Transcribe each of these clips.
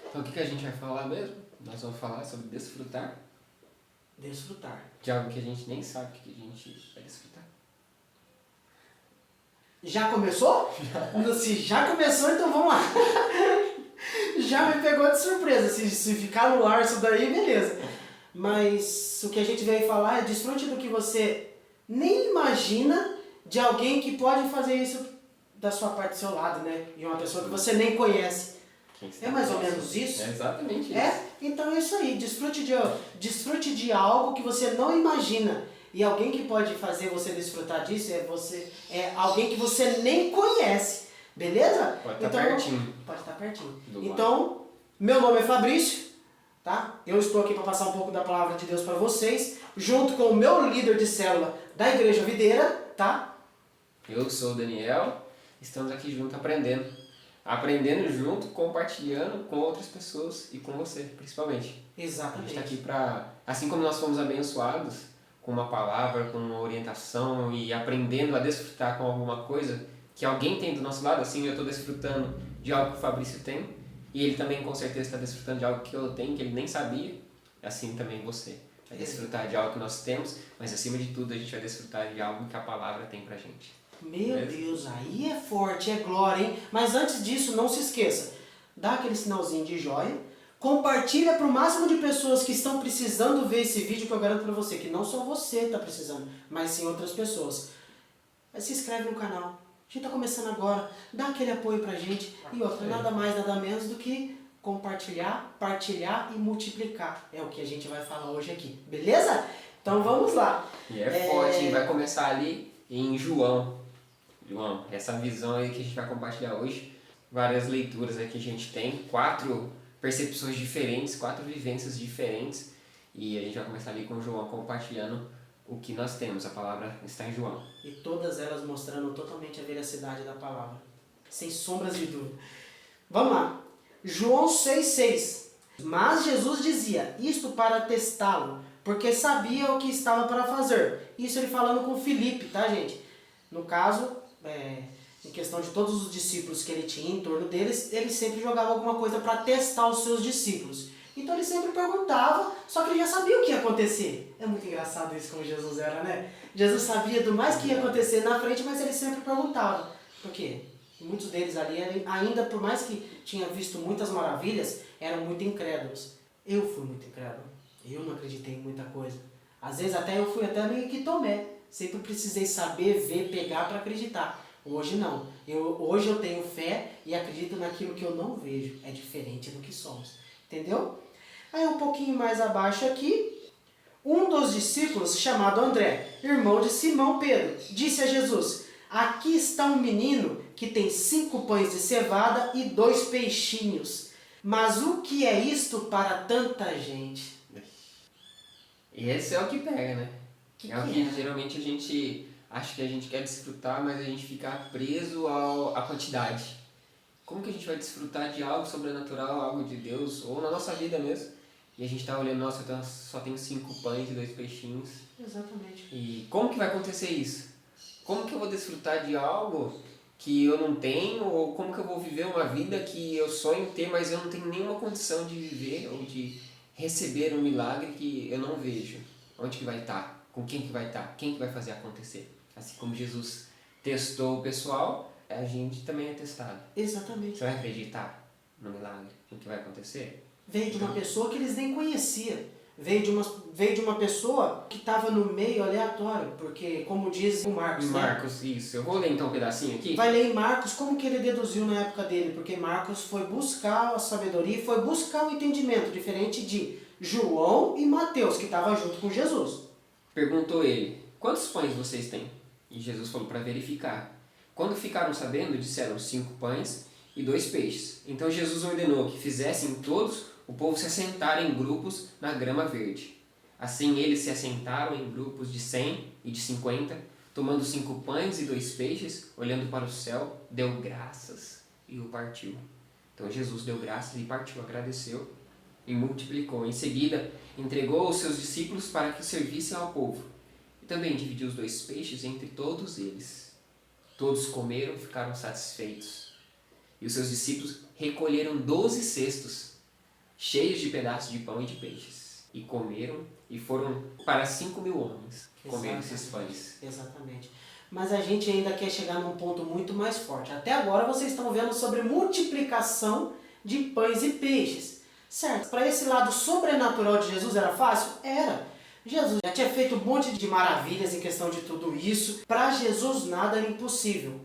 Então o que a gente vai falar mesmo? Nós vamos falar sobre desfrutar Desfrutar. de algo que a gente nem sabe o que a gente vai desfrutar. Já começou? Se já começou, então vamos lá. Já me pegou de surpresa. Se ficar no ar isso daí, beleza. Mas o que a gente veio falar é desfrute do que você nem imagina de alguém que pode fazer isso da sua parte, do seu lado, né? De uma pessoa que você nem conhece. É mais ou menos isso? É exatamente isso. É? Então é isso aí. Desfrute de algo que você não imagina. E alguém que pode fazer você desfrutar disso é alguém que você nem conhece. Beleza? Pode estar então, pertinho. Pode estar pertinho. Do Então, meu nome é Fabrício, tá? Eu estou aqui para passar um pouco da palavra de Deus para vocês, junto com o meu líder de célula da Igreja Videira, tá? Eu sou o Daniel, estamos aqui juntos aprendendo. Aprendendo junto, compartilhando com outras pessoas e com você, principalmente. A gente Exatamente. está aqui para, assim como nós fomos abençoados com uma palavra, com uma orientação e aprendendo a desfrutar com alguma coisa que alguém tem do nosso lado, assim eu estou desfrutando de algo que o Fabrício tem e ele também com certeza está desfrutando de algo que eu tenho, que ele nem sabia, assim também você. Vai desfrutar de algo que nós temos, mas acima de tudo a gente vai desfrutar de algo que a palavra tem pra gente. Meu Deus, aí é forte, é glória, hein? Mas antes disso, não se esqueça, dá aquele sinalzinho de joia, compartilha para o máximo de pessoas que estão precisando ver esse vídeo, que eu garanto para você que não só você está precisando, mas sim outras pessoas. Mas se inscreve no canal, a gente está começando agora, dá aquele apoio pra gente, e outra, nada mais, nada menos do que compartilhar, partilhar e multiplicar. É o que a gente vai falar hoje aqui, beleza? Então vamos lá. E é forte, hein? Vai começar ali em João, essa visão aí que a gente vai compartilhar hoje, várias leituras aí que a gente tem, 4 percepções diferentes, 4 vivências diferentes, e a gente vai começar ali com João compartilhando o que nós temos, a palavra está em João. E todas elas mostrando totalmente a veracidade da palavra, sem sombras de dúvida. Vamos lá, João 6,6. Mas Jesus dizia isto para testá-lo, porque sabia o que estava para fazer. Isso ele falando com Filipe, tá, gente? No caso, em questão de todos os discípulos que ele tinha em torno deles, ele sempre jogava alguma coisa para testar os seus discípulos. Então ele sempre perguntava, só que ele já sabia o que ia acontecer. É muito engraçado isso como Jesus era, né? Jesus sabia do mais que ia acontecer na frente, mas ele sempre perguntava. Por quê? E muitos deles ali, ainda por mais que tinha visto muitas maravilhas, eram muito incrédulos. Eu fui muito incrédulo. Eu não acreditei em muita coisa. Às vezes até eu fui até meio que Tomé. Sempre precisei saber, ver, pegar para acreditar. Hoje não. Hoje eu tenho fé e acredito naquilo que eu não vejo. É diferente do que somos. Entendeu? Aí um pouquinho mais abaixo aqui, um dos discípulos, chamado André, irmão de Simão Pedro, disse a Jesus: aqui está um menino que tem 5 pães de cevada e 2 peixinhos. Mas o que é isto para tanta gente? E esse é o que pega, né? É o que geralmente a gente acha que a gente quer desfrutar, mas a gente fica preso à quantidade. Como que a gente vai desfrutar de algo sobrenatural, algo de Deus, ou na nossa vida mesmo? E a gente tá olhando, nossa, eu só tenho 5 pães e 2 peixinhos. Exatamente. E como que vai acontecer isso? Como que eu vou desfrutar de algo que eu não tenho? Ou como que eu vou viver uma vida que eu sonho ter, mas eu não tenho nenhuma condição de viver ou de receber um milagre que eu não vejo? Onde que vai estar? Com quem que vai estar? Quem que vai fazer acontecer? Assim como Jesus testou o pessoal, a gente também é testado. Exatamente. Você vai acreditar no milagre, no que vai acontecer? Veio de uma pessoa que eles nem conheciam. Veio de uma pessoa que estava no meio aleatório, porque, como diz o Marcos, Marcos, né? Isso. Eu vou ler então um pedacinho aqui. Vai ler em Marcos como que ele deduziu na época dele, porque Marcos foi buscar a sabedoria, foi buscar o entendimento, diferente de João e Mateus, que estavam junto com Jesus. Perguntou ele: quantos pães vocês têm? E Jesus falou para verificar. Quando ficaram sabendo, disseram 5 pães e 2 peixes. Então Jesus ordenou que fizessem todos o povo se assentar em grupos na grama verde. Assim eles se assentaram em grupos de 100 e de 50, tomando 5 pães e 2 peixes, olhando para o céu, deu graças e o partiu. Então Jesus deu graças e partiu, agradeceu e multiplicou. Em seguida, entregou aos seus discípulos para que servissem ao povo. E também dividiu os 2 peixes entre todos eles. Todos comeram e ficaram satisfeitos. E os seus discípulos recolheram 12 cestos, cheios de pedaços de pão e de peixes. E comeram, e foram para 5.000 homens comer esses pães. Exatamente. Mas a gente ainda quer chegar num ponto muito mais forte. Até agora vocês estão vendo sobre multiplicação de pães e peixes. Certo? Para esse lado sobrenatural de Jesus era fácil? Era. Jesus já tinha feito um monte de maravilhas em questão de tudo isso. Para Jesus nada era impossível.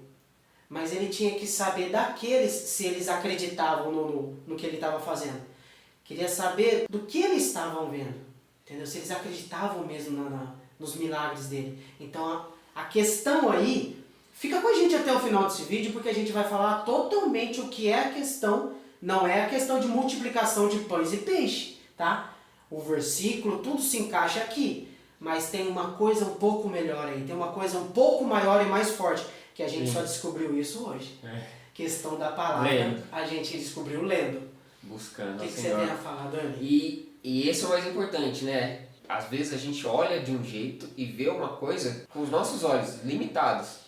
Mas ele tinha que saber daqueles se eles acreditavam no que ele estava fazendo. Queria saber do que eles estavam vendo. Entendeu? Se eles acreditavam mesmo nos milagres dele. Então a questão aí, fica com a gente até o final desse vídeo, porque a gente vai falar totalmente o que é a questão, não é a questão de multiplicação de pães e peixe, tá? O versículo, tudo se encaixa aqui, mas tem uma coisa um pouco melhor aí, tem uma coisa um pouco maior e mais forte, que a gente só descobriu isso hoje. Questão da palavra, lendo. A gente descobriu lendo. Buscando. O que você tem a falar, Dani? E esse é o mais importante, né? Às vezes a gente olha de um jeito e vê uma coisa com os nossos olhos limitados.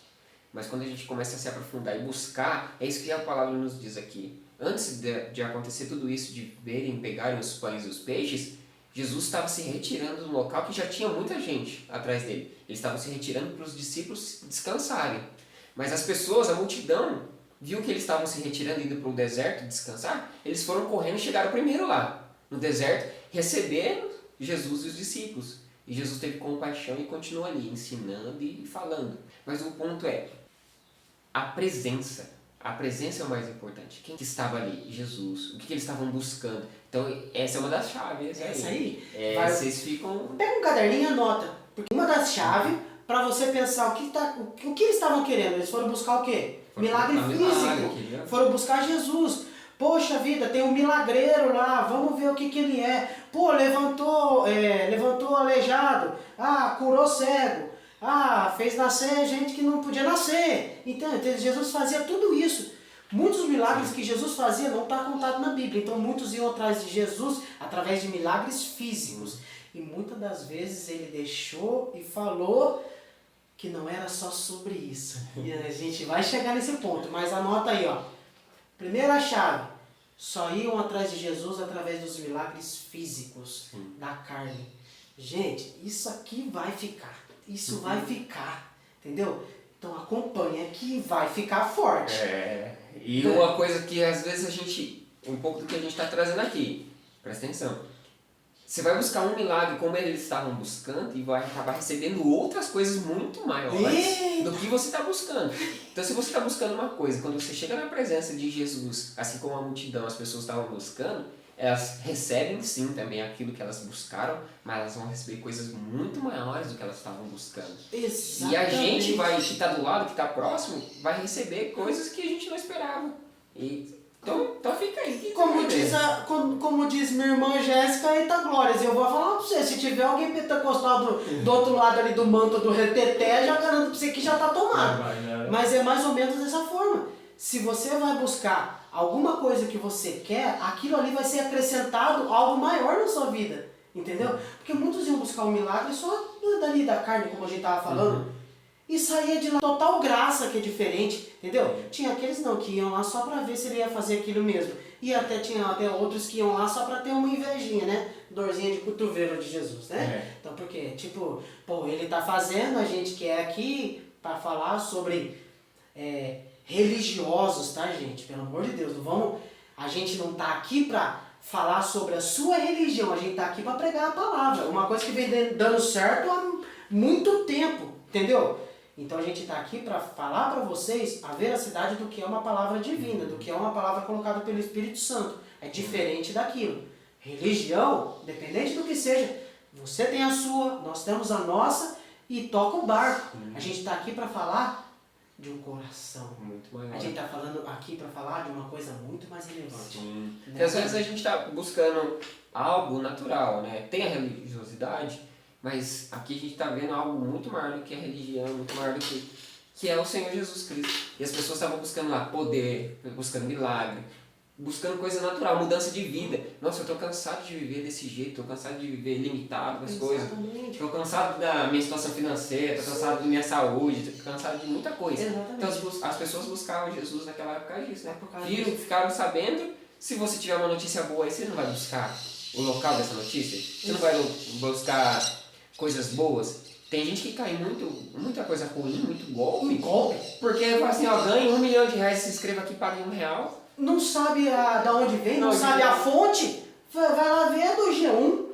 Mas quando a gente começa a se aprofundar e buscar, é isso que a palavra nos diz aqui. Antes de acontecer tudo isso, de verem, pegarem os pães e os peixes, Jesus estava se retirando do local que já tinha muita gente atrás dele. Ele estava se retirando para os discípulos descansarem. Mas as pessoas, a multidão, viu que eles estavam se retirando, indo para o deserto descansar. Eles foram correndo e chegaram primeiro lá, no deserto, recebendo Jesus e os discípulos. E Jesus teve compaixão e continuou ali, ensinando e falando. Mas o ponto é, a presença. A presença é o mais importante. Quem que estava ali? Jesus. O que eles estavam buscando? Então, essa é uma das chaves. Essa aí? Vocês ficam... Pega um caderninho e anota. Porque uma das chaves, para você pensar o que eles estavam querendo. Eles foram buscar o quê? Milagre físico. Foram buscar Jesus. Poxa vida, tem um milagreiro lá, vamos ver o que ele é. Pô, levantou aleijado, curou cego, fez nascer gente que não podia nascer. Então, Jesus fazia tudo isso. Muitos milagres que Jesus fazia não está contado na Bíblia. Então, muitos iam atrás de Jesus através de milagres físicos. E muitas das vezes ele deixou e falou que não era só sobre isso. E a gente vai chegar nesse ponto, mas anota aí, ó. Primeira chave, só iam atrás de Jesus através dos milagres físicos da carne. Gente, isso aqui vai ficar. Isso vai ficar. Entendeu? Então acompanha que vai ficar forte. E uma coisa que às vezes um pouco do que a gente está trazendo aqui, presta atenção. Você vai buscar um milagre como eles estavam buscando e vai acabar recebendo outras coisas muito maiores do que você está buscando. Então, se você está buscando uma coisa, quando você chega na presença de Jesus, assim como a multidão, as pessoas estavam buscando, elas recebem sim também aquilo que elas buscaram, mas elas vão receber coisas muito maiores do que elas estavam buscando. Exatamente. E a gente que está do lado, que está próximo, vai receber coisas que a gente não esperava. Então fica aí. Como diz minha irmã Jéssica, eita glórias, eu vou falar pra você, se tiver alguém pentecostal do outro lado ali do manto do reteté, já garanto pra você que já tá tomado. Mas é mais ou menos dessa forma. Se você vai buscar alguma coisa que você quer, aquilo ali vai ser acrescentado algo maior na sua vida. Entendeu? Porque muitos iam buscar um milagre só dali da carne, como a gente tava falando. E saía de lá total graça, que é diferente, entendeu? Tinha aqueles não, que iam lá só pra ver se ele ia fazer aquilo mesmo. E tinha até outros que iam lá só pra ter uma invejinha, né? Dorzinha de cotovelo de Jesus, né? Então, porque, ele tá fazendo, a gente quer aqui pra falar sobre religiosos, tá, gente? Pelo amor de Deus, a gente não tá aqui pra falar sobre a sua religião, a gente tá aqui pra pregar a palavra. Uma coisa que vem dando certo há muito tempo, entendeu? Então a gente está aqui para falar para vocês a veracidade do que é uma palavra divina, do que é uma palavra colocada pelo Espírito Santo. É diferente daquilo. Religião, dependente do que seja, você tem a sua, nós temos a nossa e toca o barco. A gente está aqui para falar de um coração. Muito maior. A gente está falando aqui para falar de uma coisa muito mais relevante. Né? Porque às vezes a gente está buscando algo natural, né? Tem a religiosidade, mas aqui a gente está vendo algo muito maior do que a religião, muito maior do que é o Senhor Jesus Cristo. E as pessoas estavam buscando lá poder, buscando milagre, buscando coisa natural, mudança de vida. Nossa, eu estou cansado de viver desse jeito, estou cansado de viver limitado com as coisas. Estou cansado da minha situação financeira, estou cansado da minha saúde, estou cansado de muita coisa. Exatamente. Então as pessoas buscavam Jesus naquela época disso, né? Ficaram sabendo Se você tiver uma notícia boa aí, você não vai buscar o local dessa notícia? Você não vai buscar coisas boas? Tem gente que cai muita coisa ruim, muito golpe. Um golpe. Porque fala assim, ó, ganhe R$1 milhão, se inscreva aqui, pague R$1. Não sabe da onde vem, não sabe a fonte, vai lá ver a do G1.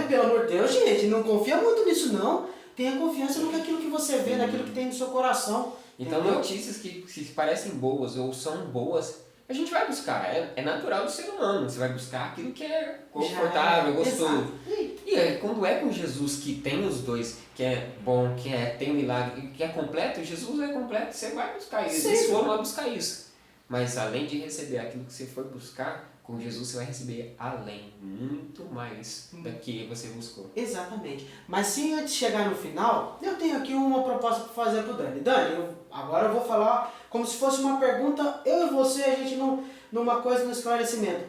Pelo amor de Deus, gente, não confia muito nisso não. Tenha confiança no que aquilo que você vê, naquilo que tem no seu coração. Então entendeu? notícias que parecem boas ou são boas, a gente vai buscar. É natural do ser humano. Você vai buscar aquilo que é confortável, gostoso. E quando é com Jesus que tem os dois, que é bom, tem um milagre, que é completo, Jesus é completo, você vai buscar isso. Eles foram lá buscar isso. Mas além de receber aquilo que você foi buscar, com Jesus você vai receber além, muito mais do que você buscou. Exatamente. Mas se antes de chegar no final, eu tenho aqui uma proposta para fazer para o Dani. Dani, agora eu vou falar como se fosse uma pergunta, eu e você, a gente numa coisa, no esclarecimento.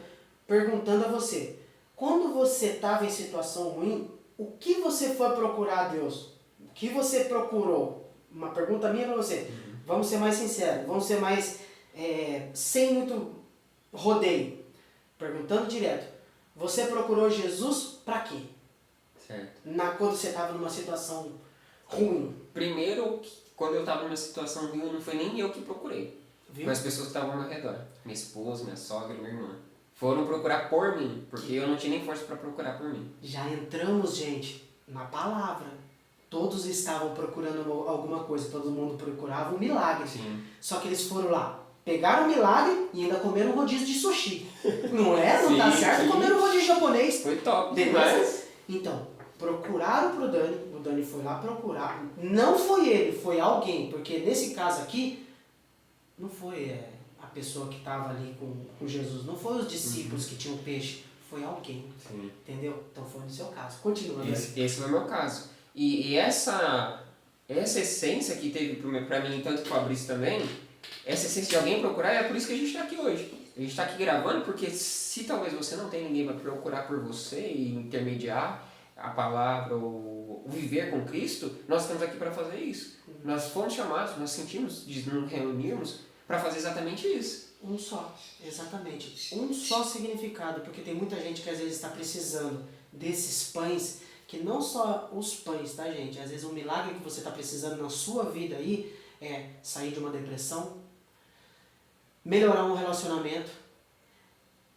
Perguntando a você, quando você estava em situação ruim, o que você foi procurar a Deus? O que você procurou? Uma pergunta minha para você. Vamos ser mais sinceros, vamos ser mais, sem muito rodeio. Perguntando direto, você procurou Jesus para quê? Certo. Quando você estava numa situação ruim. Primeiro, quando eu estava numa situação ruim, não foi nem eu que procurei. Viu? Foi as pessoas que estavam ao meu redor. Minha esposa, minha sogra, minha irmã. Foram procurar por mim, porque eu não tinha nem força para procurar por mim. Já entramos, gente, na palavra. Todos estavam procurando alguma coisa, todo mundo procurava um milagre. Sim. Só que eles foram lá, pegaram o milagre e ainda comeram um rodízio de sushi. Não é? Não Sim, tá certo? sim. Comeram um rodízio japonês. Foi top Beleza? demais. Então, procuraram pro Dani, o Dani foi lá procurar. Não foi ele, foi alguém, porque nesse caso aqui, não foi a pessoa que estava ali com Jesus, não foi os discípulos que tinham peixe, foi alguém. Sim. Entendeu? Então foi no seu caso. Continua, Dani. Esse foi o meu caso. E essa essência que teve pra mim, tanto que o Fabrício também, essa essência de alguém procurar, é por isso que a gente está aqui hoje. A gente está aqui gravando porque se talvez você não tenha ninguém para procurar por você e intermediar a palavra ou viver com Cristo, nós estamos aqui para fazer isso. Nós fomos chamados, nós sentimos de nos reunirmos para fazer exatamente isso. Um só, exatamente. Um só significado, porque tem muita gente que às vezes está precisando desses pães, que não só os pães, tá, gente? Às vezes um milagre que você está precisando na sua vida aí é sair de uma depressão, melhorar um relacionamento,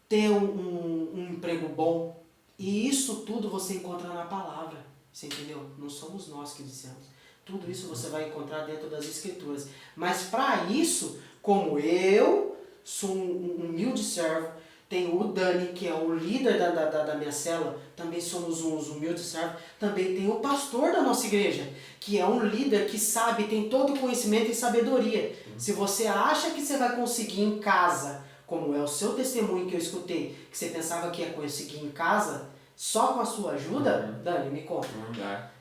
ter um emprego bom. E isso tudo você encontra na palavra, você entendeu? Não somos nós que dissemos. Tudo isso você vai encontrar dentro das Escrituras. Mas para isso, como eu sou um humilde servo, tem o Dani, que é o líder da minha célula, também somos uns humildes servos. Também tem o pastor da nossa igreja, que é um líder que sabe, tem todo o conhecimento e sabedoria. Se você acha que você vai conseguir em casa, como é o seu testemunho que eu escutei, que você pensava que ia conseguir em casa, só com a sua ajuda, Dani, me conta. Não dá.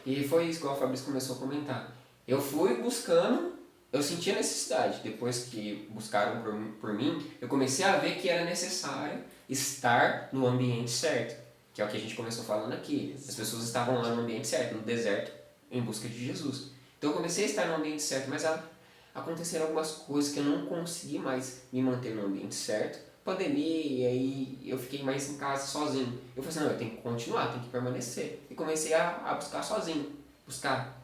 E foi isso que o Fabrício começou a comentar. Eu fui buscando, eu senti a necessidade. Depois que buscaram por mim, eu comecei a ver que era necessário estar no ambiente certo. Que é o que a gente começou falando aqui. As pessoas estavam lá no ambiente certo, no deserto, em busca de Jesus. Então eu comecei a estar no ambiente certo, mas aconteceram algumas coisas que eu não consegui mais me manter no ambiente certo. Pandemia, e aí eu fiquei mais em casa sozinho. Eu falei assim, não, eu tenho que continuar, tenho que permanecer. E comecei a buscar sozinho.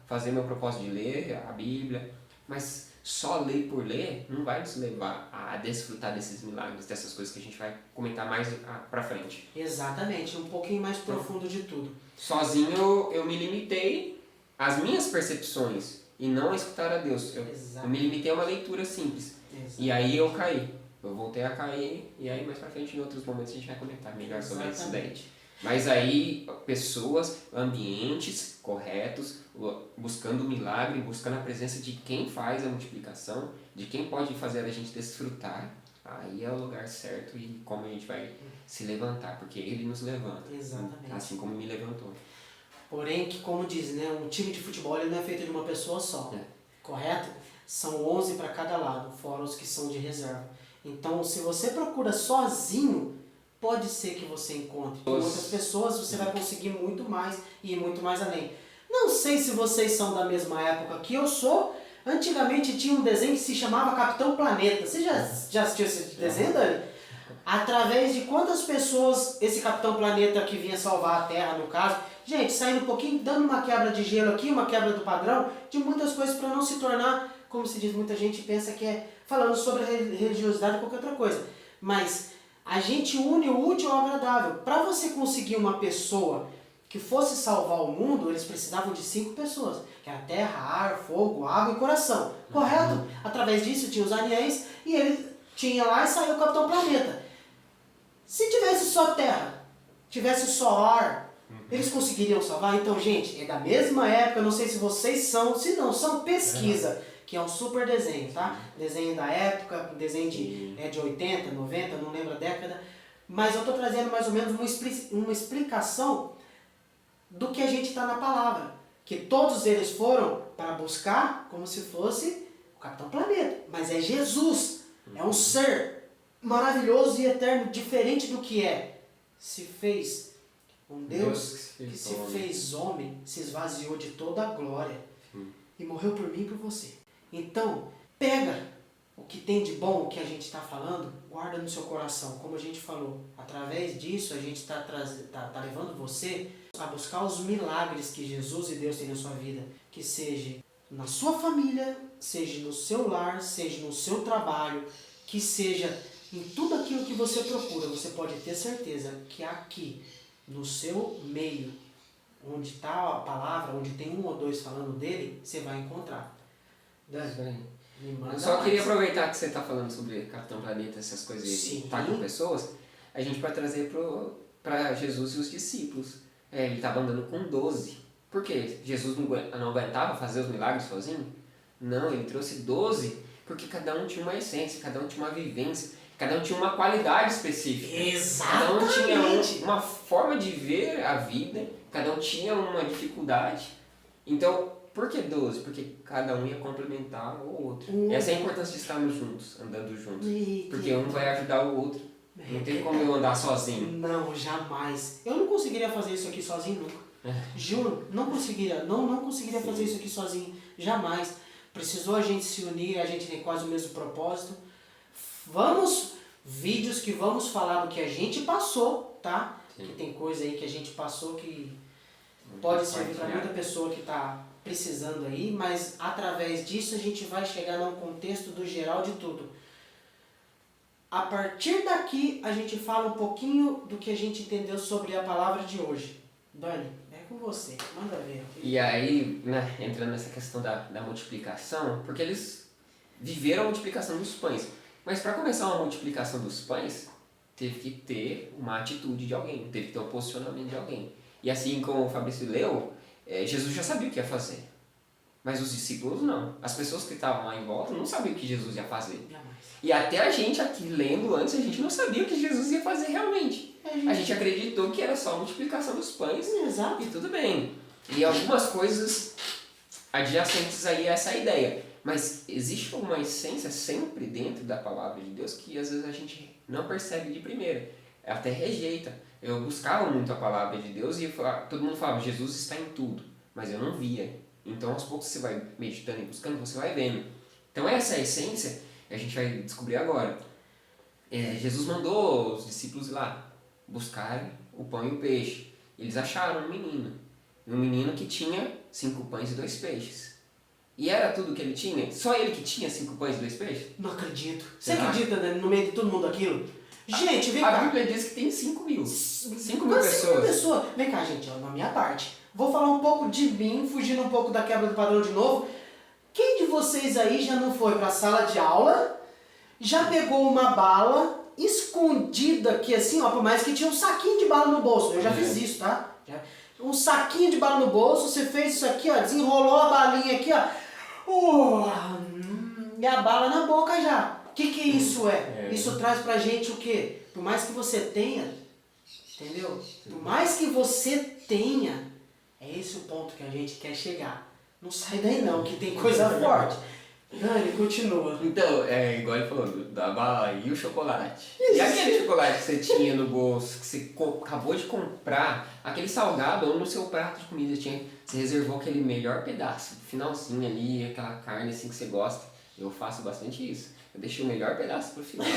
Fazer meu propósito de ler a Bíblia. Mas só ler por ler não vai nos levar a desfrutar desses milagres, dessas coisas que a gente vai comentar mais pra frente. Exatamente, um pouquinho mais profundo de tudo. Sozinho eu me limitei às minhas percepções e não a escutar a Deus. Eu me limitei a uma leitura simples. Exato. E aí eu caí. Eu voltei a cair e aí mais pra frente em outros momentos a gente vai comentar melhor sobre esse daí. Mas aí pessoas, ambientes corretos, buscando o milagre, buscando a presença de quem faz a multiplicação, de quem pode fazer a gente desfrutar, aí é o lugar certo e como a gente vai se levantar, porque Ele nos levanta. Exatamente. Assim como me levantou. Porém, que como diz, né, um time de futebol ele não é feito de uma pessoa só, correto? São 11 para cada lado, fora os que são de reserva. Então, se você procura sozinho, pode ser que você encontre. Com outras pessoas você vai conseguir muito mais e ir muito mais além. Não sei se vocês são da mesma época que eu sou. Antigamente tinha um desenho que se chamava Capitão Planeta. Você já assistiu esse desenho, Dani? Através de quantas pessoas esse Capitão Planeta que vinha salvar a Terra, no caso, gente, saindo um pouquinho, dando uma quebra de gelo aqui, uma quebra do padrão, de muitas coisas para não se tornar, como se diz, muita gente pensa que é falando sobre religiosidade ou qualquer outra coisa. Mas a gente une o útil ao agradável. Para você conseguir uma pessoa que fosse salvar o mundo, eles precisavam de 5 pessoas, que era terra, ar, fogo, água e coração, correto? Através disso tinha os anéis e ele tinha lá e saiu o Capitão Planeta. Se tivesse só terra, tivesse só ar, eles conseguiriam salvar? Então, gente, é da mesma época, não sei se vocês são, se não são, pesquisa, que é um super desenho, tá? Desenho da época, desenho de 80, 90, não lembro a década, mas eu estou trazendo mais ou menos uma explicação do que a gente está na palavra, que todos eles foram para buscar como se fosse o Capitão Planeta, mas é Jesus, é um ser maravilhoso e eterno, diferente do que é. Se fez um Deus que se fez homem, se esvaziou de toda a glória e morreu por mim e por você. Então, pega o que tem de bom, o que a gente está falando, guarda no seu coração. Como a gente falou, através disso a gente está levando você a buscar os milagres que Jesus e Deus têm na sua vida. Que seja na sua família, seja no seu lar, seja no seu trabalho, que seja em tudo aquilo que você procura. Você pode ter certeza que aqui, no seu meio, onde está a palavra, onde tem 1 ou 2 falando dele, você vai encontrar. Dani, eu só queria aproveitar que você está falando sobre Capitão Planeta, essas coisas, e estar com pessoas, a gente pode trazer para Jesus e os discípulos. Ele estava andando com 12. Por quê? Jesus não aguentava fazer os milagres sozinho? Não, ele trouxe 12 porque cada um tinha uma essência, cada um tinha uma vivência, cada um tinha uma qualidade específica. Exatamente. Cada um tinha uma forma de ver a vida, cada um tinha uma dificuldade. Então, por que 12? Porque cada um ia complementar o outro. Essa é a importância de estarmos juntos, andando juntos. Porque um vai ajudar o outro. Não tem como eu andar sozinho. Não, jamais. Eu não conseguiria fazer isso aqui sozinho nunca. Juro, não conseguiria. Não conseguiria fazer isso aqui sozinho. Jamais. Precisou a gente se unir, a gente tem quase o mesmo propósito. Vídeos que vamos falar do que a gente passou, tá? Sim. Que tem coisa aí que a gente passou que pode servir para muita pessoa que está precisando aí, mas através disso a gente vai chegar num contexto do geral de tudo. A partir daqui a gente fala um pouquinho do que a gente entendeu sobre a palavra de hoje. Dani, é com você, manda ver. E aí, né, entrando nessa questão da multiplicação, porque eles viveram a multiplicação dos pães, mas para começar uma multiplicação dos pães, teve que ter uma atitude de alguém, teve que ter um posicionamento de alguém. E assim como o Fabrício leu, Jesus já sabia o que ia fazer, mas os discípulos não. As pessoas que estavam lá em volta não sabiam o que Jesus ia fazer. E até a gente aqui lendo antes, a gente não sabia o que Jesus ia fazer realmente. A gente acreditou que era só a multiplicação dos pães. Exato. E tudo bem. E algumas coisas adjacentes aí a essa ideia. Mas existe uma essência sempre dentro da palavra de Deus que às vezes a gente não percebe de primeira. Até rejeita. Eu buscava muito a palavra de Deus e todo mundo falava, Jesus está em tudo. Mas eu não via. Então aos poucos você vai meditando e buscando, você vai vendo. Então essa é a essência que a gente vai descobrir agora. Jesus mandou os discípulos ir lá buscarem o pão e o peixe. Eles acharam um menino que tinha 5 pães e 2 peixes. E era tudo que ele tinha? Só ele que tinha 5 pães e 2 peixes? Não acredito. Você acredita, né, no meio de todo mundo aquilo? Gente, vem cá. A Bíblia diz que tem 5 mil. 5 mil pessoas. 5 mil pessoas. Vem cá, gente, na minha parte. Vou falar um pouco de mim, fugindo um pouco da quebra do padrão de novo. Quem de vocês aí já não foi para a sala de aula, já pegou uma bala escondida aqui assim, ó, por mais que tinha um saquinho de bala no bolso. Eu já fiz isso, tá? Um saquinho de bala no bolso, você fez isso aqui, ó, desenrolou a balinha aqui, ó. E a bala na boca já. O que isso é? Isso traz pra gente o quê? Por mais que você tenha, entendeu? Por mais que você tenha, é esse o ponto que a gente quer chegar. Não sai daí não, que tem coisa forte. Dani, continua. Então, igual ele falou, da bala e o chocolate. E aquele chocolate que você tinha no bolso, que você acabou de comprar, aquele salgado ou no seu prato de comida, você reservou aquele melhor pedaço, finalzinho ali, aquela carne assim que você gosta. Eu faço bastante isso. Eu deixo o melhor pedaço pro final.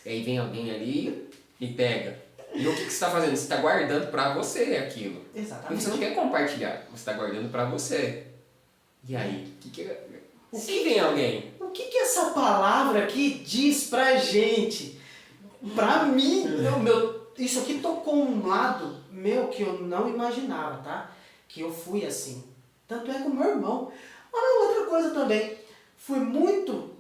E aí vem alguém ali e pega. E o que você está fazendo? Você está guardando para você aquilo. Exatamente. E você não quer compartilhar, você está guardando para você. E aí, o que vem alguém? O que essa palavra aqui diz pra gente? Pra mim, isso aqui tocou um lado meu que eu não imaginava, tá? Que eu fui assim. Tanto é com o meu irmão. Olha outra coisa também. Fui muito...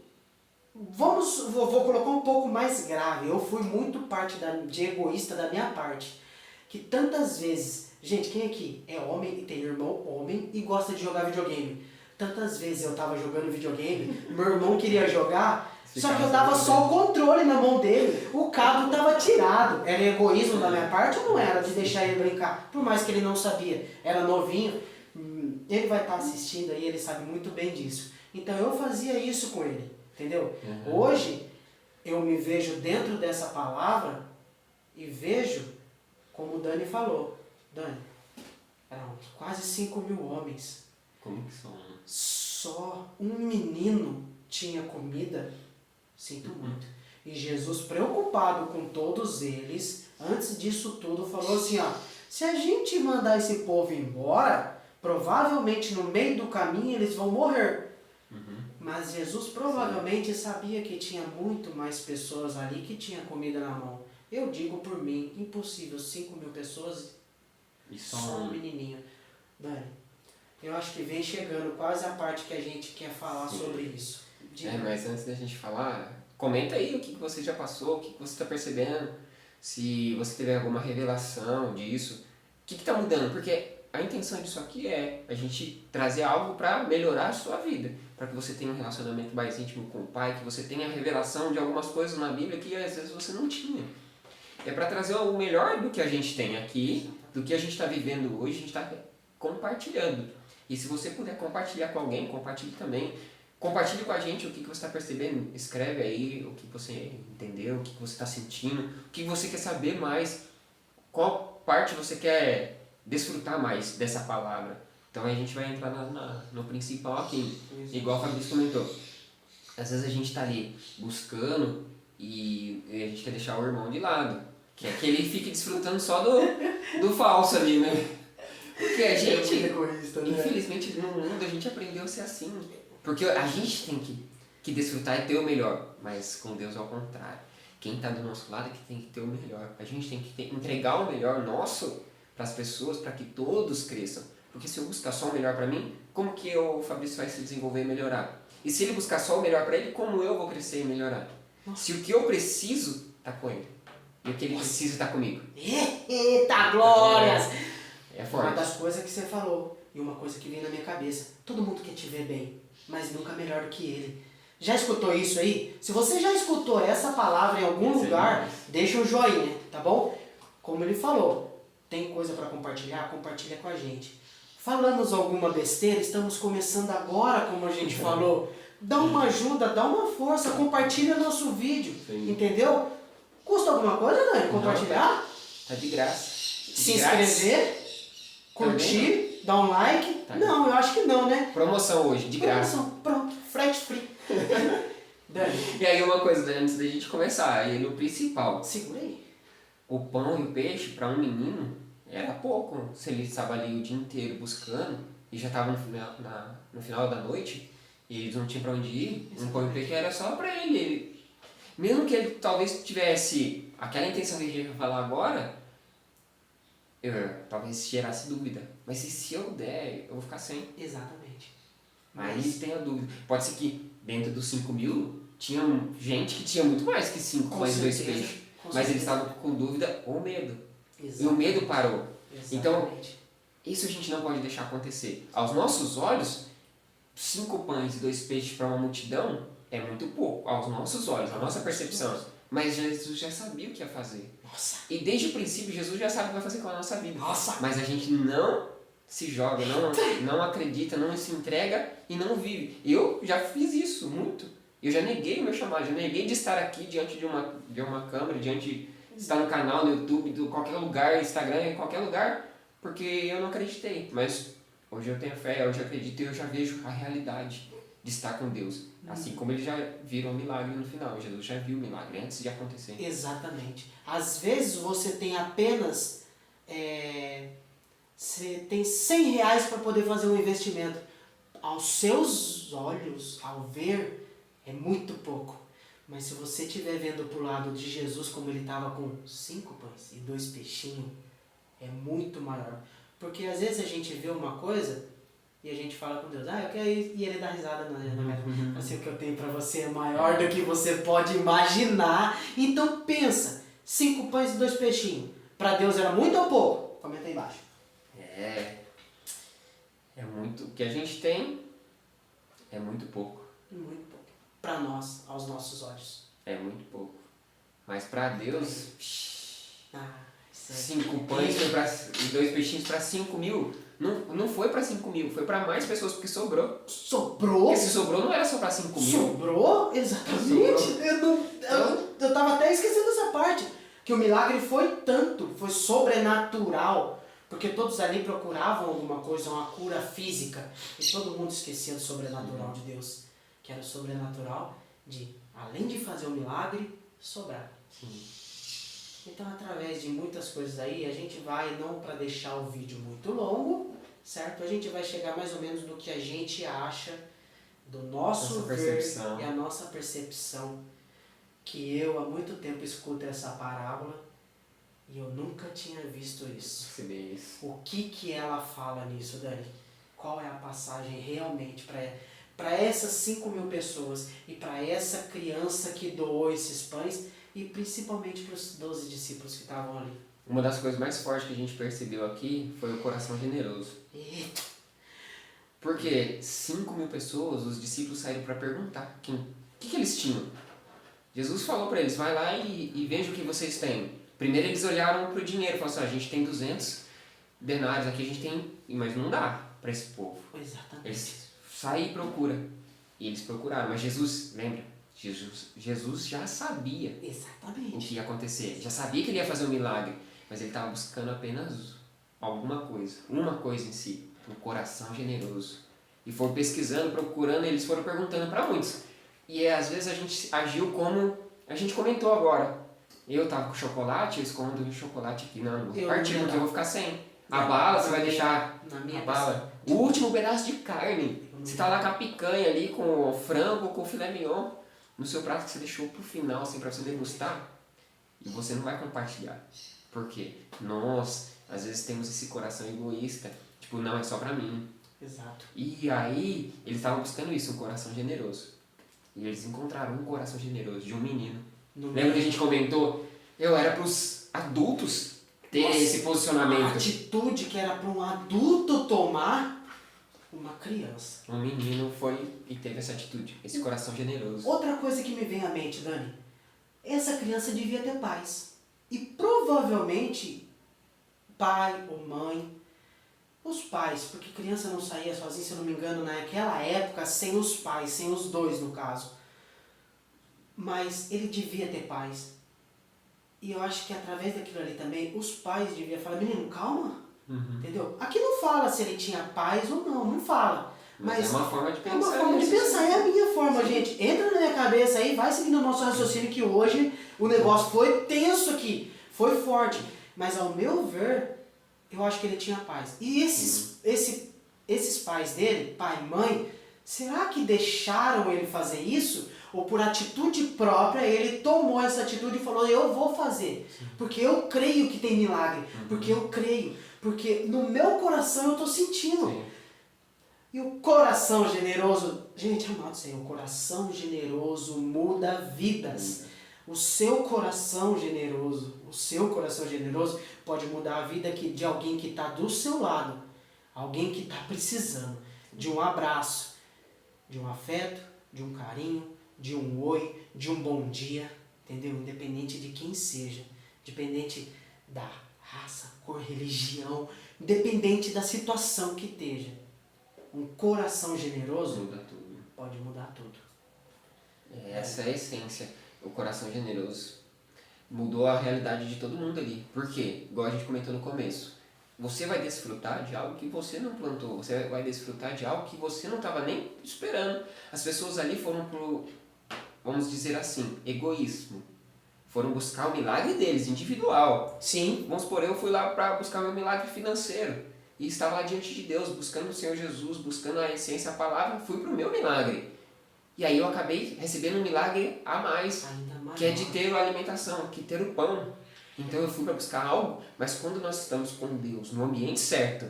Vou colocar um pouco mais grave. Eu fui muito parte de egoísta da minha parte. Que tantas vezes... Gente, quem aqui é homem e tem irmão homem e gosta de jogar videogame? Tantas vezes eu tava jogando videogame, meu irmão queria jogar, só que eu dava só o controle na mão dele, o cabo tava tirado. Era egoísmo da minha parte ou não era de deixar ele brincar? Por mais que ele não sabia, era novinho, ele vai estar assistindo aí, ele sabe muito bem disso. Então eu fazia isso com ele, entendeu? Hoje eu me vejo dentro dessa palavra e vejo, como o Dani falou, Dani, eram quase 5.000 homens. Como que são? Só um menino tinha comida, sinto muito. E Jesus, preocupado com todos eles, antes disso tudo, falou assim, ó, se a gente mandar esse povo embora, provavelmente no meio do caminho eles vão morrer. Mas Jesus provavelmente sabia que tinha muito mais pessoas ali que tinham comida na mão. Eu digo por mim, impossível, 5.000 pessoas e só um menininho. Dani, eu acho que vem chegando quase a parte que a gente quer falar sobre isso. Mas antes da gente falar, comenta aí o que você já passou, o que você está percebendo, se você teve alguma revelação disso, o que está mudando, porque a intenção disso aqui é a gente trazer algo para melhorar a sua vida, para que você tenha um relacionamento mais íntimo com o Pai, que você tenha a revelação de algumas coisas na Bíblia que às vezes você não tinha. É para trazer o melhor do que a gente tem aqui, do que a gente está vivendo hoje, a gente está compartilhando. E se você puder compartilhar com alguém, compartilhe também. Compartilhe com a gente o que você está percebendo. Escreve aí o que você entendeu, o que você está sentindo, o que você quer saber mais, qual parte você quer desfrutar mais dessa palavra. Então a gente vai entrar no principal aqui. Igual o Fabrício comentou. Às vezes a gente está ali buscando e a gente quer deixar o irmão de lado. Que é que ele fique desfrutando só do falso ali, né? Porque a gente, infelizmente, no mundo a gente aprendeu a ser assim. Porque a gente tem que desfrutar e ter o melhor. Mas com Deus é o contrário. Quem está do nosso lado é que tem que ter o melhor. A gente tem que entregar o melhor nosso para as pessoas, para que todos cresçam. Porque se eu buscar só o melhor para mim, como que o Fabrício vai se desenvolver e melhorar? E se ele buscar só o melhor para ele, como eu vou crescer e melhorar? Nossa. Se o que eu preciso está com ele. E o que ele precisa está comigo. Eita, glórias! É forte. Uma das coisas que você falou, e uma coisa que vem na minha cabeça, todo mundo quer te ver bem, mas nunca melhor do que ele. Já escutou isso aí? Se você já escutou essa palavra em algum lugar, deixa um joinha, tá bom? Como ele falou, tem coisa para compartilhar? Compartilha com a gente. Falamos alguma besteira? Estamos começando agora, como a gente falou. Dá uma ajuda, dá uma força, compartilha nosso vídeo, entendeu? Custa alguma coisa, Dani? Compartilhar? Tá de graça. Se inscrever? Curtir, dar um like? Tá. Não, eu acho que não, né? Promoção hoje, de graça. Promoção, pronto, frete free. Dani. E aí uma coisa, antes da gente começar, aí no principal. Segura aí. O pão e o peixe, para um menino, era pouco. Se ele estava ali o dia inteiro buscando, e já estava no final da noite, e eles não tinham para onde ir, um pão e o peixe era só para ele. Mesmo que ele talvez tivesse aquela intenção que a gente vai falar agora, talvez gerasse dúvida. Mas se eu der, eu vou ficar sem. Exatamente. Mas tem a dúvida. Pode ser que dentro dos 5.000 tinha gente que tinha muito mais que 5 mais 2 peixes. Mas eles estavam com dúvida ou medo. Exatamente. E o medo parou. Exatamente. Então, isso a gente não pode deixar acontecer. Aos nossos olhos, 5 pães e 2 peixes para uma multidão é muito pouco. Aos nossos olhos, à nossa percepção. Mas Jesus já sabia o que ia fazer. Nossa. E desde o princípio, Jesus já sabe o que vai fazer com a nossa vida. Nossa. Mas a gente não se joga, não acredita, não se entrega e não vive. Eu já fiz isso muito. Eu já neguei o meu chamado, já neguei de estar aqui diante de uma câmera, diante de estar no canal, no YouTube, de qualquer lugar, Instagram, em qualquer lugar, porque eu não acreditei. Mas hoje eu tenho fé, hoje eu acredito e eu já vejo a realidade. de estar com Deus. Assim como eles já viram o milagre no final. Jesus já viu o milagre antes de acontecer. Exatamente. Às vezes você tem apenas você tem 100 reais para poder fazer um investimento. Aos seus olhos, ao ver, é muito pouco. Mas se você estiver vendo para o lado de Jesus como ele estava com 5 pães e 2 peixinhos, é muito maior. Porque às vezes a gente vê uma coisa e a gente fala com Deus, eu quero ir, e ele dá risada na cara. Assim, o que eu tenho para você é maior do que você pode imaginar. Então pensa, 5 pães e 2 peixinhos. Para Deus era muito ou pouco? Comenta aí embaixo. É muito. O que a gente tem é muito pouco. Muito pouco. Para nós, aos nossos olhos. É muito pouco. Mas para Deus, 5 é pães e 2 peixinhos para 5 mil. Não foi para 5 mil, foi para mais pessoas porque sobrou. Sobrou? Porque se sobrou não era só para 5 mil. Sobrou? Exatamente. Sobrou. Eu tava até esquecendo essa parte. Que o milagre foi tanto, foi sobrenatural. Porque todos ali procuravam alguma coisa, uma cura física. E todo mundo esquecia do sobrenatural de Deus. Que era o sobrenatural de, além de fazer o milagre, sobrar. Então, através de muitas coisas aí, a gente vai, não para deixar o vídeo muito longo, certo? A gente vai chegar mais ou menos no que a gente acha, do nosso ver e a nossa percepção. Que eu há muito tempo escuto essa parábola e eu nunca tinha visto isso. O que ela fala nisso, Dani? Qual é a passagem realmente para essas 5 mil pessoas e para essa criança que doou esses pães e principalmente para os 12 discípulos que estavam ali? Uma das coisas mais fortes que a gente percebeu aqui foi o coração generoso. Eita. Porque 5 mil pessoas, os discípulos saíram para perguntar o que eles tinham. Jesus falou para eles, vai lá e veja o que vocês têm. Primeiro eles olharam para o dinheiro, falaram assim, a gente tem 200 denários aqui, a gente tem, mas não dá para esse povo. Exatamente. Eles saem e procuram. E eles procuraram, mas Jesus, lembra? Jesus já sabia Exatamente o que ia acontecer, já sabia que ele ia fazer um milagre, mas ele estava buscando apenas alguma coisa, uma coisa em si, um coração generoso. E foram pesquisando, procurando, eles foram perguntando para muitos. E às vezes a gente agiu como a gente comentou agora. Eu tava com chocolate, eu escondo o chocolate aqui. Não vou partir porque eu vou ficar sem. A bala você vai deixar na minha a bala. O último pedaço de carne. Você tá lá com a picanha ali, com o frango, com o filé mignon. No seu prato que você deixou pro final, assim, pra você degustar. E você não vai compartilhar. Por quê? Nós, às vezes, temos esse coração egoísta. Tipo, não, é só pra mim. Exato. E aí, eles estavam buscando isso, um coração generoso. E eles encontraram um coração generoso de um menino. Lembra que a gente comentou? Era para os adultos ter esse posicionamento. A atitude que era para um adulto tomar, uma criança. Um menino foi e teve essa atitude, esse coração generoso. Outra coisa que me vem à mente, Dani. Essa criança devia ter pais. E provavelmente, pai ou mãe, os pais, porque criança não saía sozinha, se eu não me engano, naquela época, sem os pais, sem os dois no caso. Mas ele devia ter pais. E eu acho que através daquilo ali também, os pais deviam falar, menino, calma. Entendeu? Aqui não fala se ele tinha pais ou não fala. Mas é uma forma de pensar. É uma forma de pensar, é a minha forma, gente. Entra na minha cabeça aí, vai seguindo o nosso raciocínio que hoje o negócio foi tenso aqui, foi forte. Mas ao meu ver, eu acho que ele tinha pais. E esses pais dele, pai e mãe, será que deixaram ele fazer isso? Ou por atitude própria, ele tomou essa atitude e falou, eu vou fazer. Porque eu creio que tem milagre. Porque eu creio. Porque no meu coração eu estou sentindo. Sim. E o coração generoso, gente, amado Senhor, o coração generoso muda vidas. O seu coração generoso pode mudar a vida de alguém que está do seu lado. Alguém que está precisando de um abraço, de um afeto, de um carinho, de um oi, de um bom dia, entendeu? Independente de quem seja, independente da raça, cor, religião, independente da situação que esteja. Um coração generoso muda tudo. Pode mudar tudo. Essa é a essência. O coração generoso mudou a realidade de todo mundo ali. Por quê? Igual a gente comentou no começo. você vai desfrutar de algo que você não plantou, você vai desfrutar de algo que você não estava nem esperando. As pessoas ali foram pro, vamos dizer assim, egoísmo. Foram buscar o milagre deles, individual. Sim. Vamos supor, eu fui lá para buscar meu milagre financeiro. E estava lá diante de Deus, buscando o Senhor Jesus, buscando a essência, a palavra, fui para o meu milagre. E aí eu acabei recebendo um milagre a mais, que é de ter a alimentação, que ter o pão. Então eu fui para buscar algo, mas quando nós estamos com Deus, no ambiente certo,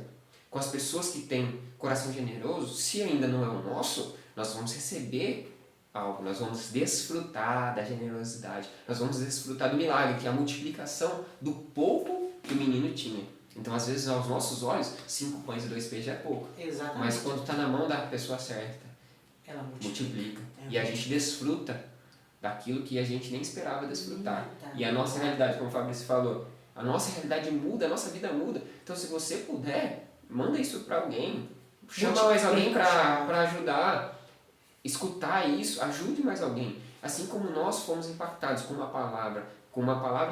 com as pessoas que têm coração generoso, se ainda não é o nosso, nós vamos receber algo, nós vamos desfrutar da generosidade, nós vamos desfrutar do milagre, que é a multiplicação do pouco que o menino tinha. Então, às vezes, aos nossos olhos, 5 pães e 2 peixes é pouco. Exatamente. Mas quando está na mão da pessoa certa, ela multiplica. E a gente desfruta daquilo que a gente nem esperava desfrutar. E a nossa realidade, como o Fabrício falou, a nossa realidade muda, a nossa vida muda. Então, se você puder, manda isso para alguém. Chama mais alguém para ajudar. Escutar isso, ajude mais alguém. Assim como nós fomos impactados com uma palavra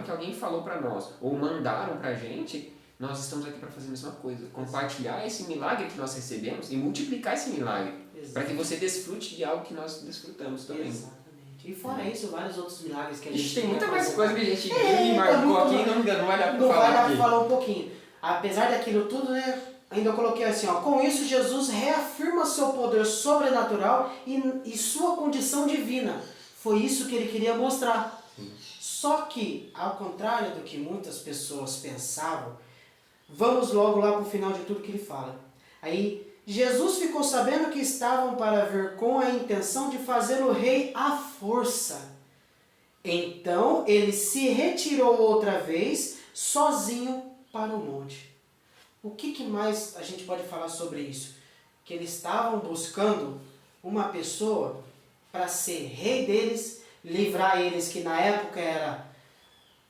que alguém falou para nós, ou mandaram para a gente, nós estamos aqui para fazer a mesma coisa. Compartilhar esse milagre que nós recebemos e multiplicar esse milagre. Para que você desfrute de algo que nós desfrutamos também. Exatamente. E fora isso, vários outros milagres que a gente tem muita mais coisa que a gente marcou aqui, não vai dar para falar. Não vai dar para falar um pouquinho. Apesar daquilo tudo, né? Ainda eu coloquei assim, ó, com isso Jesus reafirma seu poder sobrenatural e sua condição divina. Foi isso que ele queria mostrar. Sim. Só que, ao contrário do que muitas pessoas pensavam, vamos logo lá para o final de tudo que ele fala. Aí, Jesus ficou sabendo que estavam para vir com a intenção de fazê-lo rei à força. Então, ele se retirou outra vez, sozinho, para o monte. O que mais a gente pode falar sobre isso? Que eles estavam buscando uma pessoa para ser rei deles, livrar eles que na época era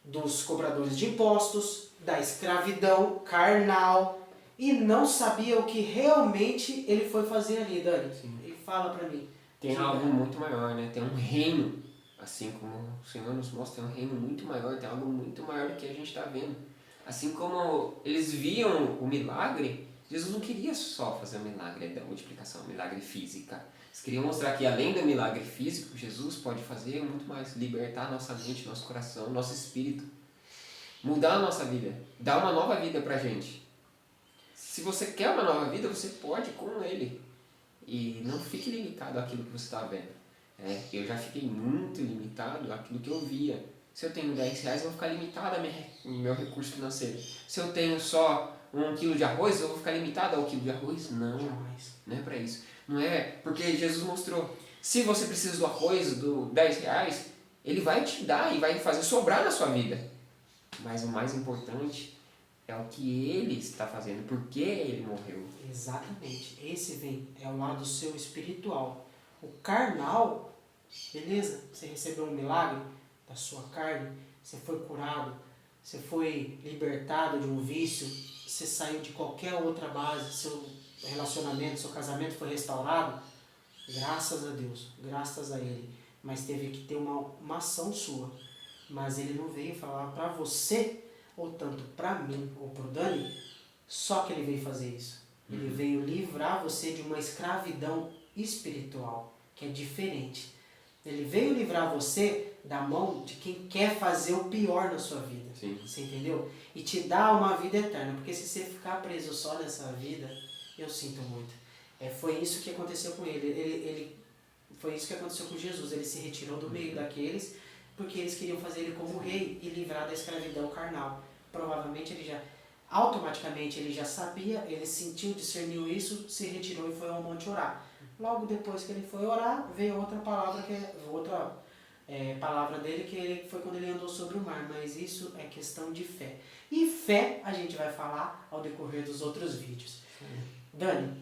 dos cobradores de impostos, da escravidão carnal, e não sabia o que realmente ele foi fazer ali, Dani. Sim. Ele fala para mim. Tem algo muito maior, né? Tem um reino, assim como o Senhor nos mostra, tem um reino muito maior, tem algo muito maior do que a gente está vendo. Assim como eles viam o milagre, Jesus não queria só fazer o milagre da multiplicação, o milagre física. Eles queriam mostrar que além do milagre físico, Jesus pode fazer muito mais, libertar nossa mente, nosso coração, nosso espírito, mudar a nossa vida, dar uma nova vida pra gente. Se você quer uma nova vida, você pode com Ele. E não fique limitado àquilo que você está vendo. Eu já fiquei muito limitado àquilo que eu via. Se eu tenho 10 reais, eu vou ficar limitado ao meu recurso financeiro. Se eu tenho só 1 quilo de arroz, eu vou ficar limitado ao quilo de arroz? Não, não é para isso. Não é porque Jesus mostrou. Se você precisa do arroz, do 10 reais, Ele vai te dar e vai fazer sobrar na sua vida. Mas o mais importante é o que Ele está fazendo, por que Ele morreu. Exatamente. Esse é o lado seu espiritual. O carnal, beleza? Você recebeu um milagre da sua carne, você foi curado, você foi libertado de um vício, você saiu de qualquer outra base, seu relacionamento, seu casamento foi restaurado, graças a Deus, graças a Ele. Mas teve que ter uma ação sua. Mas Ele não veio falar para você, ou tanto para mim, ou para o Dani, só que Ele veio fazer isso. Ele veio livrar você de uma escravidão espiritual, que é diferente. Ele veio livrar você da mão de quem quer fazer o pior na sua vida. Sim. Você entendeu? E te dar uma vida eterna. Porque se você ficar preso só nessa vida, eu sinto muito. Foi isso que aconteceu com ele. Foi isso que aconteceu com Jesus. Ele se retirou do meio daqueles porque eles queriam fazer ele como rei e livrar da escravidão carnal. Provavelmente automaticamente ele já sabia, ele sentiu, discerniu isso, se retirou e foi ao monte orar. Logo depois que ele foi orar, veio outra palavra, palavra dele, que foi quando ele andou sobre o mar. Mas isso é questão de fé. E fé a gente vai falar ao decorrer dos outros vídeos. Dani,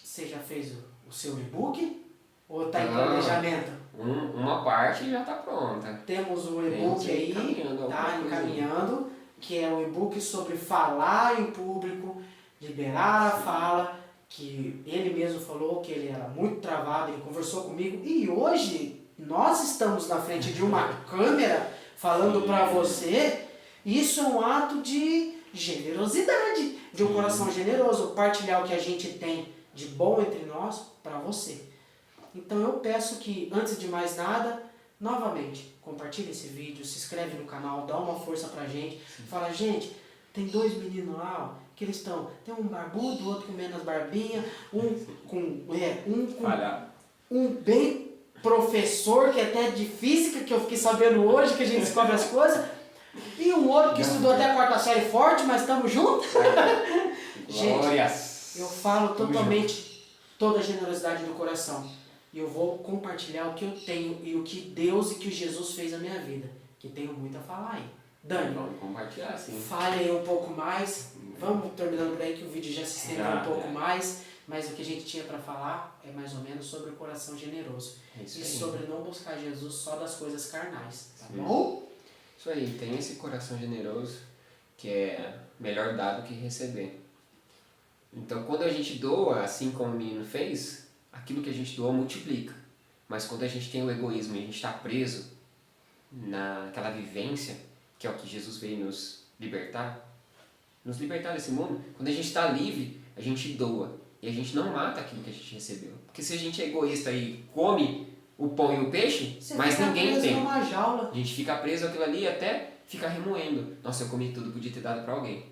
você já fez o seu e-book? Ou está em planejamento? Uma parte já está pronta. Temos um e-book aí, está encaminhando, que é um e-book sobre falar em público, liberar a fala, que ele mesmo falou que ele era muito travado, ele conversou comigo, e hoje nós estamos na frente de uma câmera falando para você. Isso é um ato de generosidade, de um coração generoso, partilhar o que a gente tem de bom entre nós para você. Então eu peço que, antes de mais nada, novamente, compartilhe esse vídeo, se inscreve no canal, dá uma força pra gente. Fala, gente, tem 2 meninos lá, ó, que eles estão, tem um barbudo, outro com menos barbinha, um bem professor, que é até de física, que eu fiquei sabendo hoje, que a gente descobre as coisas, e um outro que estudou até a 4ª série forte, mas estamos juntos. Gente, eu falo totalmente toda a generosidade do coração. E eu vou compartilhar o que eu tenho e o que Deus e que Jesus fez na minha vida. Que tenho muito a falar aí. Dani, vamos compartilhar, sim. Fale aí um pouco mais. Vamos terminando por aí que o vídeo já se estendeu um pouco mais. Mas o que a gente tinha para falar é mais ou menos sobre o coração generoso. E sobre não buscar Jesus só das coisas carnais. Tá bom? Isso aí, tem esse coração generoso que é melhor dado que receber. Então quando a gente doa, assim como o menino fez, aquilo que a gente doa multiplica. Mas quando a gente tem o egoísmo e a gente está preso naquela vivência, que é o que Jesus veio nos libertar desse mundo, quando a gente está livre, a gente doa. E a gente não mata aquilo que a gente recebeu. Porque se a gente é egoísta e come o pão e o peixe, mas ninguém tem. Numa jaula. A gente fica preso àquilo ali até ficar remoendo. Nossa, eu comi tudo, podia ter dado para alguém.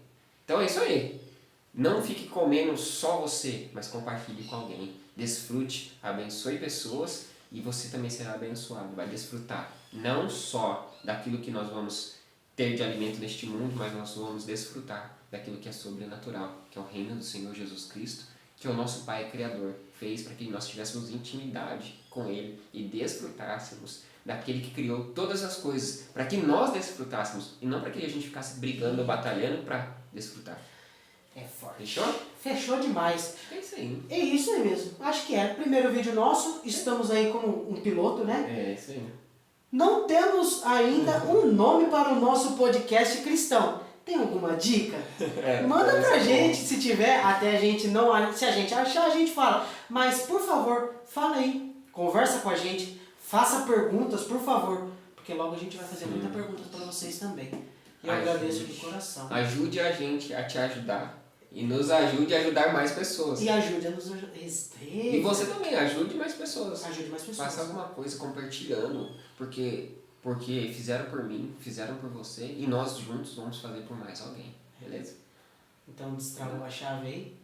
Então é isso aí. Não fique comendo só você, mas compartilhe com alguém. Desfrute, abençoe pessoas e você também será abençoado. Vai desfrutar não só daquilo que nós vamos ter de alimento neste mundo, mas nós vamos desfrutar daquilo que é sobrenatural, que é o reino do Senhor Jesus Cristo, que é o nosso Pai Criador. Fez para que nós tivéssemos intimidade com Ele e desfrutássemos daquele que criou todas as coisas, para que nós desfrutássemos e não para que a gente ficasse brigando ou batalhando para desfrutar. É forte. Fechou? Fechou demais. É isso aí. É isso aí mesmo. Acho que é. Primeiro vídeo nosso. Estamos aí como um piloto, né? É isso aí. Não temos ainda um nome para o nosso podcast cristão. Tem alguma dica? Manda pra gente, se tiver, até a gente não... Se a gente achar, a gente fala. Mas, por favor, fala aí. Conversa com a gente. Faça perguntas, por favor. Porque logo a gente vai fazer muitas perguntas para vocês também. E eu agradeço de coração. Ajude a gente a te ajudar. E nos ajude a ajudar mais pessoas. E ajude a nos ajudar. E você também, ajude mais pessoas. Ajude mais pessoas. Faça alguma coisa compartilhando. Porque fizeram por mim, fizeram por você. E nós juntos vamos fazer por mais alguém. Beleza? Então destravou a chave aí.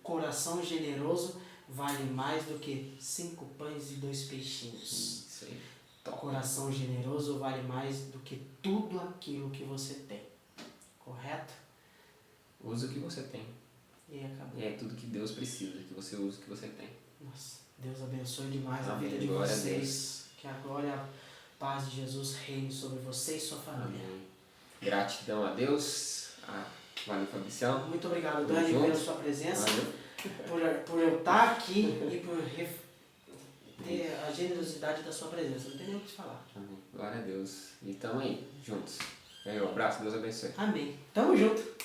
Coração generoso vale mais do que 5 pães e 2 peixinhos. Isso aí. Top. Coração generoso vale mais do que tudo aquilo que você tem. Correto? Usa o que você tem. E acabou. E é tudo que Deus precisa, que você usa o que você tem. Nossa, Deus abençoe demais a Amém. vida de Glória vocês. Que a glória e a paz de Jesus reine sobre você e sua família. Amém. Gratidão a Deus. Valeu, Fabricião. Muito obrigado, Tamo Dani, junto. pela sua presença. Valeu. Por eu estar aqui e por ter a generosidade da sua presença. Não tem nem o que falar. Amém. Glória a Deus. E tamo aí, juntos. E aí, um abraço, Deus abençoe. Amém. Tamo junto.